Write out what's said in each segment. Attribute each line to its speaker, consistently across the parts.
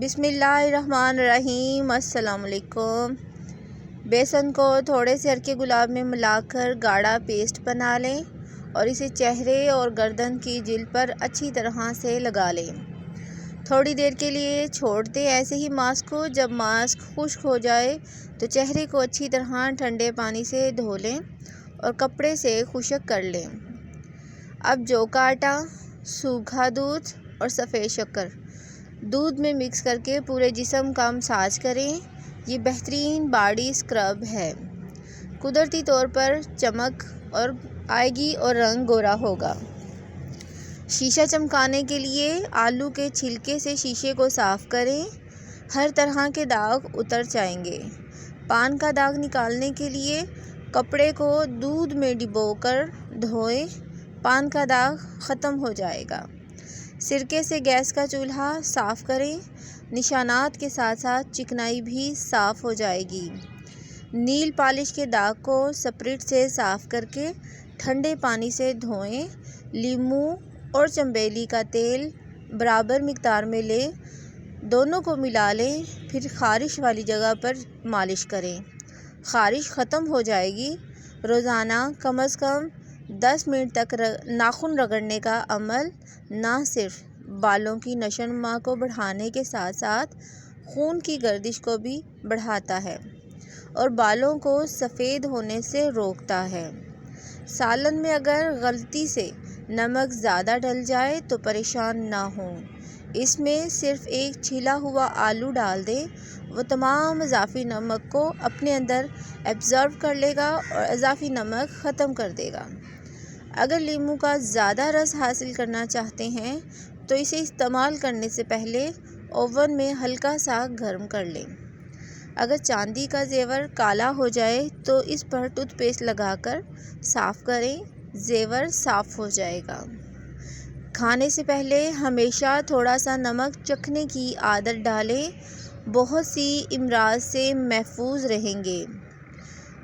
Speaker 1: بسم اللہ الرحمن الرحیم۔ السلام علیکم۔ بیسن کو تھوڑے سے ہلکے گلاب میں ملا کر گاڑھا پیسٹ بنا لیں اور اسے چہرے اور گردن کی جلد پر اچھی طرح سے لگا لیں۔ تھوڑی دیر کے لیے چھوڑ دیں ایسے ہی ماسک کو۔ جب ماسک خشک ہو جائے تو چہرے کو اچھی طرح ٹھنڈے پانی سے دھو لیں اور کپڑے سے خشک کر لیں۔ اب جو کا آٹا، سوکھا دودھ اور سفید شکر دودھ میں مکس کر کے پورے جسم کا مساج کریں۔ یہ بہترین باڈی اسکرب ہے۔ قدرتی طور پر چمک اور آئے گی اور رنگ گورا ہوگا۔ شیشہ چمکانے کے لیے آلو کے چھلکے سے شیشے کو صاف کریں۔ ہر طرح کے داغ اتر جائیں گے۔ پان کا داغ نکالنے کے لیے کپڑے کو دودھ میں ڈبو کر دھوئیں۔ پان کا داغ ختم ہو جائے گا۔ سرکے سے گیس کا چولہا صاف کریں۔ نشانات کے ساتھ ساتھ چکنائی بھی صاف ہو جائے گی۔ نیل پالش کے داغ کو اسپرٹ سے صاف کر کے ٹھنڈے پانی سے دھوئیں۔ لیموں اور چنبیلی کا تیل برابر مقدار میں لیں، دونوں کو ملا لیں، پھر خارش والی جگہ پر مالش کریں۔ خارش ختم ہو جائے گی۔ روزانہ کم از کم 10 منٹ تک ناخن رگڑنے کا عمل نہ صرف بالوں کی نشو و نما کو بڑھانے کے ساتھ ساتھ خون کی گردش کو بھی بڑھاتا ہے اور بالوں کو سفید ہونے سے روکتا ہے۔ سالن میں اگر غلطی سے نمک زیادہ ڈل جائے تو پریشان نہ ہوں۔ اس میں صرف ایک چھلا ہوا آلو ڈال دیں۔ وہ تمام اضافی نمک کو اپنے اندر ایبزارب کر لے گا اور اضافی نمک ختم کر دے گا۔ اگر لیموں کا زیادہ رس حاصل کرنا چاہتے ہیں تو اسے استعمال کرنے سے پہلے اوون میں ہلکا سا گرم کر لیں۔ اگر چاندی کا زیور کالا ہو جائے تو اس پر ٹوتھ پیسٹ لگا کر صاف کریں، زیور صاف ہو جائے گا۔ کھانے سے پہلے ہمیشہ تھوڑا سا نمک چکھنے کی عادت ڈالیں، بہت سی امراض سے محفوظ رہیں گے۔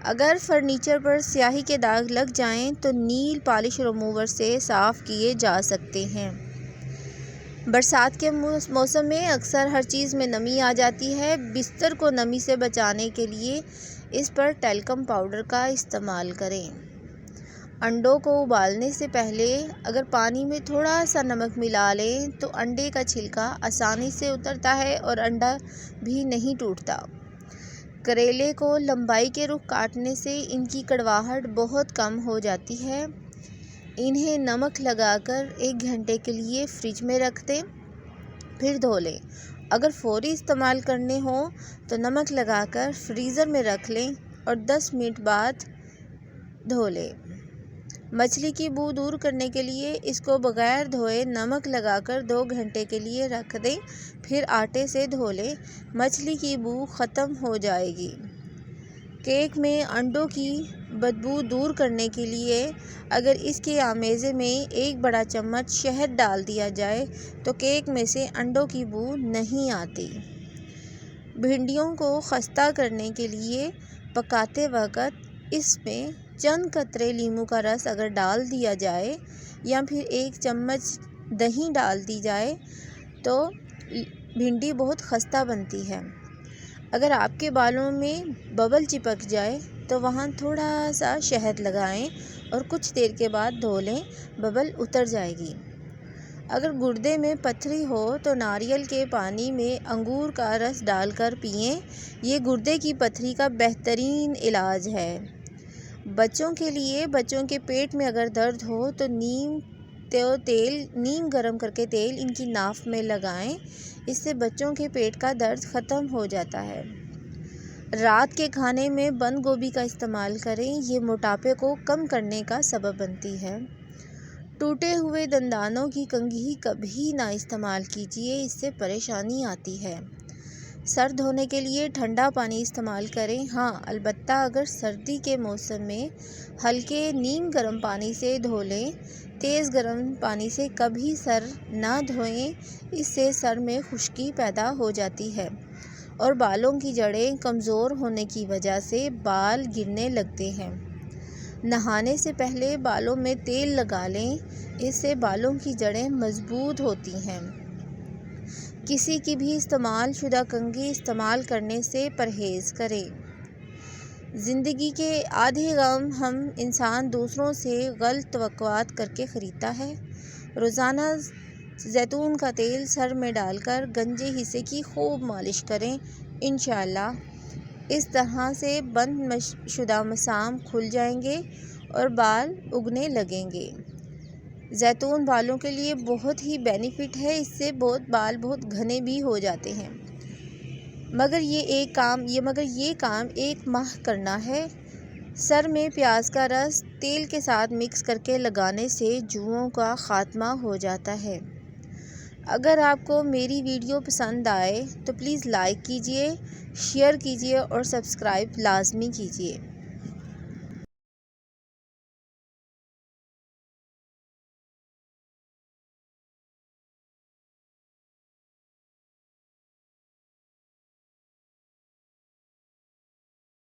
Speaker 1: اگر فرنیچر پر سیاہی کے داغ لگ جائیں تو نیل پالش ریموور سے صاف کیے جا سکتے ہیں۔ برسات کے موسم میں اکثر ہر چیز میں نمی آ جاتی ہے۔ بستر کو نمی سے بچانے کے لیے اس پر ٹیلکم پاؤڈر کا استعمال کریں۔ انڈوں کو ابالنے سے پہلے اگر پانی میں تھوڑا سا نمک ملا لیں تو انڈے کا چھلکا آسانی سے اترتا ہے اور انڈا بھی نہیں ٹوٹتا۔ کریلے کو لمبائی کے رخ کاٹنے سے ان کی کڑواہٹ بہت کم ہو جاتی ہے۔ انہیں نمک لگا کر 1 گھنٹے کے لیے فریج میں رکھ دیں، پھر دھو لیں۔ اگر فوری استعمال کرنے ہوں تو نمک لگا کر فریزر میں رکھ لیں اور 10 منٹ بعد دھو لیں۔ مچھلی کی بو دور کرنے کے لیے اس کو بغیر دھوئے نمک لگا کر 2 گھنٹے کے لیے رکھ دیں، پھر آٹے سے دھو لیں۔ مچھلی کی بو ختم ہو جائے گی۔ کیک میں انڈوں کی بدبو دور کرنے کے لیے اگر اس کے آمیزے میں 1 بڑا چمچ شہد ڈال دیا جائے تو کیک میں سے انڈوں کی بو نہیں آتی۔ بھنڈیوں کو خستہ کرنے کے لیے پکاتے وقت اس میں چند قطرے لیموں کا رس اگر ڈال دیا جائے یا پھر 1 چمچ دہی ڈال دی جائے تو بھنڈی بہت خستہ بنتی ہے۔ اگر آپ کے بالوں میں ببل چپک جائے تو وہاں تھوڑا سا شہد لگائیں اور کچھ دیر کے بعد دھو لیں، ببل اتر جائے گی۔ اگر گردے میں پتھری ہو تو ناریل کے پانی میں انگور کا رس ڈال کر پئیں، یہ گردے کی پتھری کا بہترین علاج ہے۔ بچوں کے لیے بچوں کے پیٹ میں اگر درد ہو تو نیم گرم کر کے تیل ان کی ناف میں لگائیں، اس سے بچوں کے پیٹ کا درد ختم ہو جاتا ہے۔ رات کے کھانے میں بند گوبھی کا استعمال کریں، یہ موٹاپے کو کم کرنے کا سبب بنتی ہے۔ ٹوٹے ہوئے دندانوں کی کنگھی کبھی نہ استعمال کیجیے، اس سے پریشانی آتی ہے۔ سر دھونے کے لیے ٹھنڈا پانی استعمال کریں، ہاں البتہ اگر سردی کے موسم میں ہلکے نیم گرم پانی سے دھو لیں۔ تیز گرم پانی سے کبھی سر نہ دھوئیں، اس سے سر میں خشکی پیدا ہو جاتی ہے اور بالوں کی جڑیں کمزور ہونے کی وجہ سے بال گرنے لگتے ہیں۔ نہانے سے پہلے بالوں میں تیل لگا لیں، اس سے بالوں کی جڑیں مضبوط ہوتی ہیں۔ کسی کی بھی استعمال شدہ کنگھی استعمال کرنے سے پرہیز کریں۔ زندگی کے آدھے غم ہم انسان دوسروں سے غلط توقعات کر کے خریدتا ہے۔ روزانہ زیتون کا تیل سر میں ڈال کر گنجے حصے کی خوب مالش کریں۔ انشاءاللہ اس طرح سے بند شدہ مسام کھل جائیں گے اور بال اگنے لگیں گے۔ زیتون بالوں کے لیے بہت ہی بینیفٹ ہے، اس سے بال بہت گھنے بھی ہو جاتے ہیں، مگر یہ کام 1 ماہ کرنا ہے۔ سر میں پیاز کا رس تیل کے ساتھ مکس کر کے لگانے سے جوؤں کا خاتمہ ہو جاتا ہے۔ اگر آپ کو میری ویڈیو پسند آئے تو پلیز لائک کیجیے، شیئر کیجیے اور سبسکرائب لازمی کیجیے۔